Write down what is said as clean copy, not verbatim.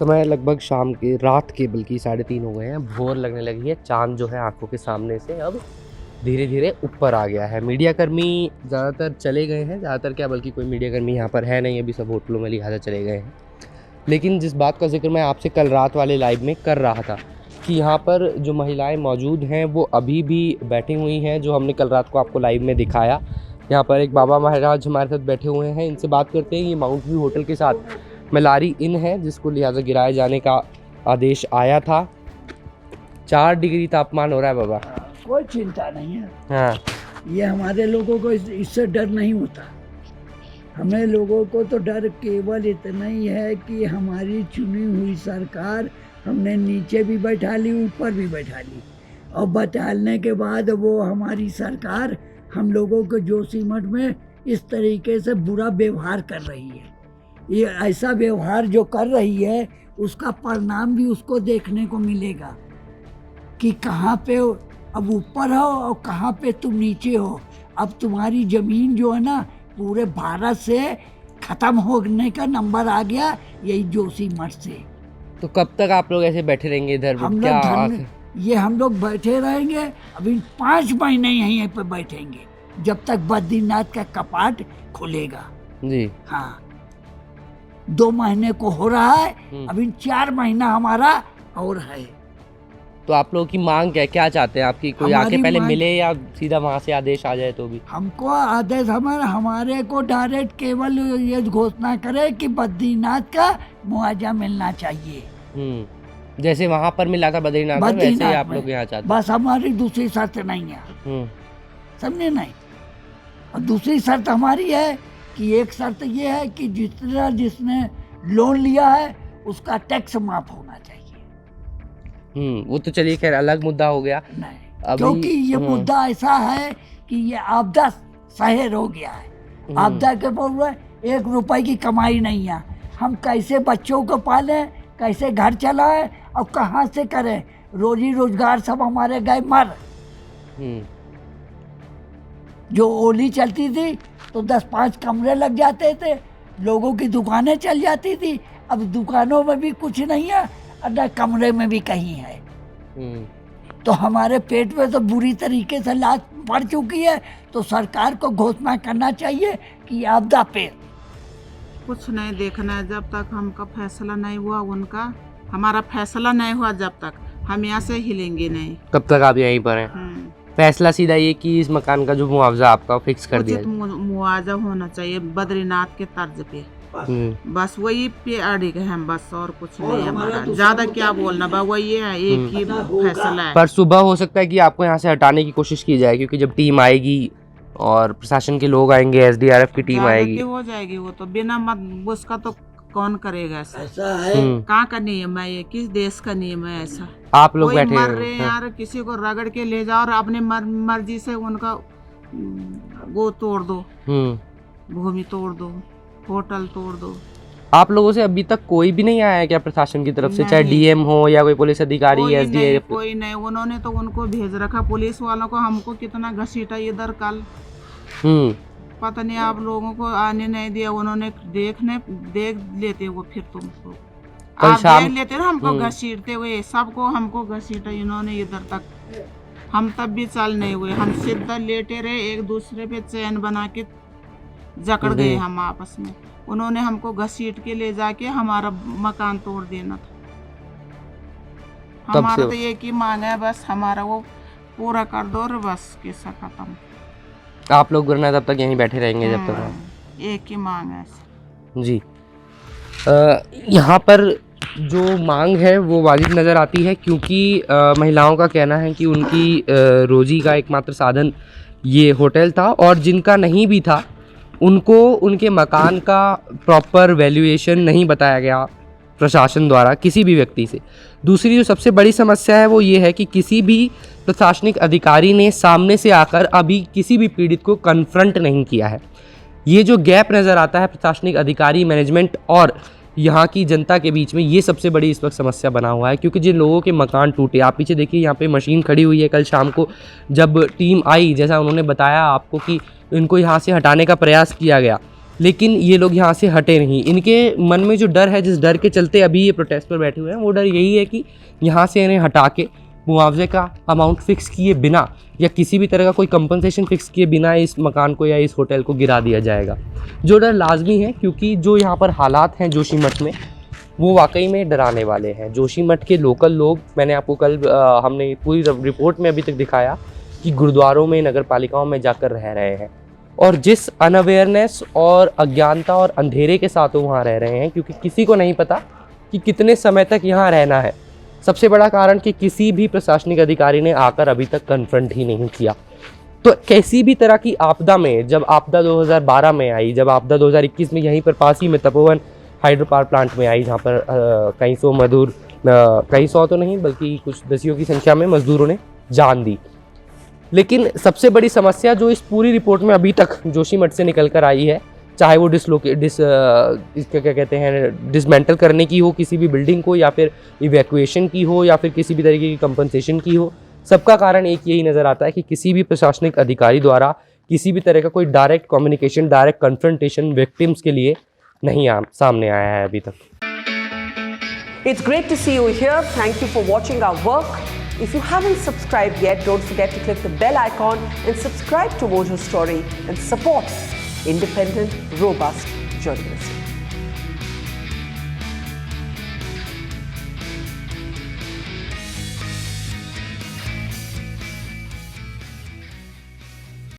समय लगभग शाम के रात के बल्कि 3:30 हो गए हैं। भोर लगने लगी है। चाँद जो है आँखों के सामने से अब धीरे धीरे ऊपर आ गया है। मीडियाकर्मी ज़्यादातर चले गए हैं, ज़्यादातर क्या बल्कि कोई मीडियाकर्मी यहाँ पर है नहीं, अभी सब होटलों में लिहाजा चले गए हैं। लेकिन जिस बात का जिक्र मैं आपसे कल रात वाले लाइव में कर रहा था कि यहाँ पर जो महिलाएं मौजूद हैं वो अभी भी बैठी हुई हैं, जो हमने कल रात को आपको लाइव में दिखाया। यहाँ पर एक बाबा महाराज हमारे साथ बैठे हुए हैं, इनसे बात करते हैं। ये माउंट व्यू होटल के साथ मलारी इन है जिसको लिहाजा गिराए जाने का आदेश आया था। 4 डिग्री तापमान हो रहा है बाबा। कोई चिंता नहीं है। हाँ, ये हमारे लोगों को इससे डर नहीं होता। हमें लोगों को तो डर केवल इतना ही है कि हमारी चुनी हुई सरकार हमने नीचे भी बैठा ली, ऊपर भी बैठा ली, और बैठाने के बाद वो हमारी सरकार हम लोगों को जोशीमठ में इस तरीके से बुरा व्यवहार कर रही है। ये ऐसा व्यवहार जो कर रही है उसका परिणाम भी उसको देखने को मिलेगा कि कहाँ पे अब ऊपर हो और कहाँ पे तुम नीचे हो। अब तुम्हारी ज़मीन जो है ना पूरे भारत से ख़त्म होने का नंबर आ गया, यही जोशीमठ से। तो कब तक आप लोग ऐसे बैठे रहेंगे इधर? हम क्या हम लोग बैठे रहेंगे। अभी 5 महीने यहीं पे बैठेंगे जब तक बद्रीनाथ का कपाट खुलेगा जी। हाँ, 2 महीने को हो रहा है, अभी 4 महीना हमारा और है। तो आप लोगों की मांग क्या है? क्या चाहते हैं आपकी? कोई आके पहले मिले या सीधा वहाँ से आदेश आ जाए तो भी? हमको आदेश हमारे को डायरेक्ट केवल ये घोषणा करे कि बद्रीनाथ का मुआवजा मिलना चाहिए। जैसे वहाँ पर मिला था बद्रीनाथ में, वैसे ही आप लोग यहाँ चाहते हैं? बस हमारी दूसरी शर्त नहीं है, समझे नहीं। और दूसरी शर्त हमारी है कि एक शर्त ये है कि जिसने लोन लिया है उसका टैक्स माफ होना चाहिए। वो तो चलिए खैर अलग मुद्दा हो गया। नहीं, क्योंकि ये मुद्दा ऐसा है कि ये आपदा शहर हो गया है। आपदा के पूर्व 1 रुपए की कमाई नहीं है। हम कैसे बच्चों को पालें, कैसे घर चलाएं और कहाँ से करें? रोजी रोजगार सब हमारे गए मर। जो ओली चलती थी तो 10-5 कमरे लग जाते थे, लोगों की दुकानें चल जाती थी। अब दुकानों में भी कुछ नहीं है और न कमरे में भी कहीं है। तो हमारे पेट में तो बुरी तरीके से लात पड़ चुकी है। तो सरकार को घोषणा करना चाहिए कि आपदा पे कुछ नहीं देखना है। जब तक हमका फैसला नहीं हुआ, उनका हमारा फैसला नहीं हुआ, जब तक हम यहाँ से हिलेंगे नहीं। तब तक आप यहीं पर हैं? फैसला सीधा ये कि इस मकान का जो मुआवजा आपका फिक्स कर दिया, मुआवजा होना चाहिए बद्रीनाथ के तर्ज पे। बस वही पे अड़े गए हम, बस और कुछ नहीं है हमारा। ज्यादा क्या बोलना बा, वही है, एक ही फैसला है। पर सुबह हो सकता है कि आपको यहाँ से हटाने की कोशिश की जाए, क्योंकि जब टीम आएगी और प्रशासन के लोग आएंगे, SDRF की टीम आएगी, हो जाएगी वो तो। बिना मत उसका तो कौन करेगा ऐसा है। कहाँ का नियम है ये? किस देश का नियम है ऐसा? आप लोग बैठे मर रहे हैं यार, किसी को रगड़ के ले जाओ और अपने मर्जी से उनका वो तोड़ दो, भूमि तोड़ दो, होटल तोड़ दो। आप लोगों से अभी तक कोई भी नहीं आया है क्या प्रशासन की तरफ से? चाहे DM हो या कोई पुलिस अधिकारी, SDRF? कोई नहीं। उन्होंने तो उनको भेज रखा पुलिस वालों को। हमको कितना घसीटा इधर कल, पता नहीं आप लोगों को आने नहीं दिया। उन्होंने देख लेते वो, फिर तुमको आप देख लेते ना हमको घसीटते हुए, सबको हमको घसीटा इन्होंने इधर तक। हम तब भी चल नहीं हुए, हम सीधा लेटे रहे, एक दूसरे पे चैन बना के जकड़ गए हम आपस में। उन्होंने हमको घसीट के ले जाके हमारा मकान तोड़ देना था। हमारा तो एक ही मांग है, बस हमारा वो पूरा कर दो और बस किस्सा खत्म। आप लोग वरना तब तक यहीं बैठे रहेंगे जब तक? एक ही मांग है जी। यहाँ पर जो मांग है वो वाजिब नज़र आती है, क्योंकि महिलाओं का कहना है कि उनकी रोजी का एकमात्र साधन ये होटल था, और जिनका नहीं भी था उनको उनके मकान का प्रॉपर वैल्यूएशन नहीं बताया गया प्रशासन द्वारा किसी भी व्यक्ति से। दूसरी जो सबसे बड़ी समस्या है वो ये है कि किसी भी प्रशासनिक अधिकारी ने सामने से आकर अभी किसी भी पीड़ित को कन्फ्रंट नहीं किया है। ये जो गैप नज़र आता है प्रशासनिक अधिकारी, मैनेजमेंट और यहाँ की जनता के बीच में, ये सबसे बड़ी इस वक्त समस्या बना हुआ है। क्योंकि जिन लोगों के मकान टूटे, आप पीछे देखिए यहाँ पे मशीन खड़ी हुई है। कल शाम को जब टीम आई, जैसा उन्होंने बताया आपको कि इनको यहाँ से हटाने का प्रयास किया गया, लेकिन ये लोग यहाँ से हटे नहीं। इनके मन में जो डर है, जिस डर के चलते अभी ये प्रोटेस्ट पर बैठे हुए हैं, वो डर यही है कि यहाँ से इन्हें हटा के मुआवजे का अमाउंट फिक्स किए बिना या किसी भी तरह का कोई कंपनसेशन फिक्स किए बिना इस मकान को या इस होटल को गिरा दिया जाएगा। जो डर लाजमी है, क्योंकि जो यहाँ पर हालात हैं जोशीमठ में, वो वाकई में डराने वाले हैं। जोशीमठ के लोकल लोग, मैंने आपको कल हमने पूरी रिपोर्ट में अभी तक दिखाया कि गुरुद्वारों में, नगर पालिकाओं में जाकर रह रहे हैं, और जिस अनअवेयरनेस और अज्ञानता और अंधेरे के साथ वो वहाँ रह रहे हैं, क्योंकि किसी को नहीं पता कि कितने समय तक यहाँ रहना है। सबसे बड़ा कारण कि किसी भी प्रशासनिक अधिकारी ने आकर अभी तक कन्फ्रंट ही नहीं किया। तो किसी भी तरह की आपदा में, जब आपदा 2012 में आई, जब आपदा 2021 में यहीं पर पास ही में तपोवन हाइड्रो पावर प्लांट में आई, जहाँ पर कई सौ मजदूर, कई सौ तो नहीं बल्कि कुछ दसियों की संख्या में मजदूरों ने जान दी। लेकिन सबसे बड़ी समस्या जो इस पूरी रिपोर्ट में अभी तक जोशीमठ से निकल कर आई है, चाहे वो इसका क्या कहते हैं, डिसमेंटल करने की हो किसी भी बिल्डिंग को, या फिर इवैक्यूएशन की हो, या फिर किसी भी तरीके की कंपनसेशन की हो, सबका कारण एक यही नज़र आता है कि किसी भी प्रशासनिक अधिकारी द्वारा किसी भी तरह का कोई direct communication, direct confrontation victims के लिए नहीं सामने आया है अभी तक। It's great to see you here. Thank you for watching our work. If you haven't subscribed yet, don't forget to click the bell icon and subscribe to Mojo Story and support independent, robust journalism.